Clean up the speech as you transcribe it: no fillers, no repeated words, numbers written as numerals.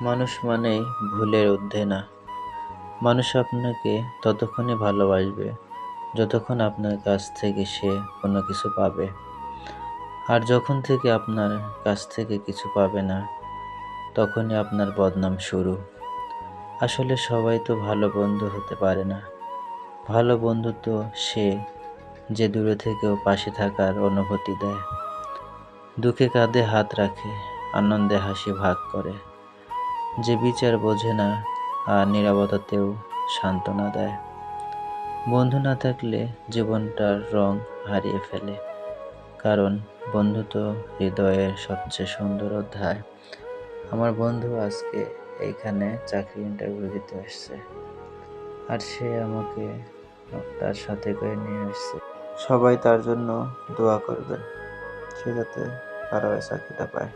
মানুষ মানেই ভুলের ঊর্ধ্বে না। মানুষ আপনাকে ততক্ষণই ভালোবাসবে যতক্ষণ আপনার কাছ থেকে সে কোনো কিছু পাবে। আর যখন থেকে আপনার কাছ থেকে কিছু পাবে না, তখনই আপনার বদনাম শুরু। আসলে সবাই তো ভালো বন্ধু হতে পারে না। ভালো বন্ধু তো সে যে দূরে থেকেও পাশে থাকার অনুভূতি দেয়, দুঃখে কাঁধে হাত রাখে, আনন্দে হাসি ভাগ করে, যে বিচার বোঝে না আর নীরবতাতেও সান্ত্বনা দেয়। বন্ধু না থাকলে জীবনটার রং হারিয়ে ফেলে, কারণ বন্ধু তো হৃদয়ের সবচেয়ে সুন্দর অধ্যায়। আমার বন্ধু আজকে এইখানে চাকরি ইন্টারভিউ দিতে আসছে, আর সে আমাকে তার সাথে করে নিয়ে আসছে। সবাই তার জন্য দোয়া করবেন, সে যাতে ভালোভাবে চাকরিটা পায়।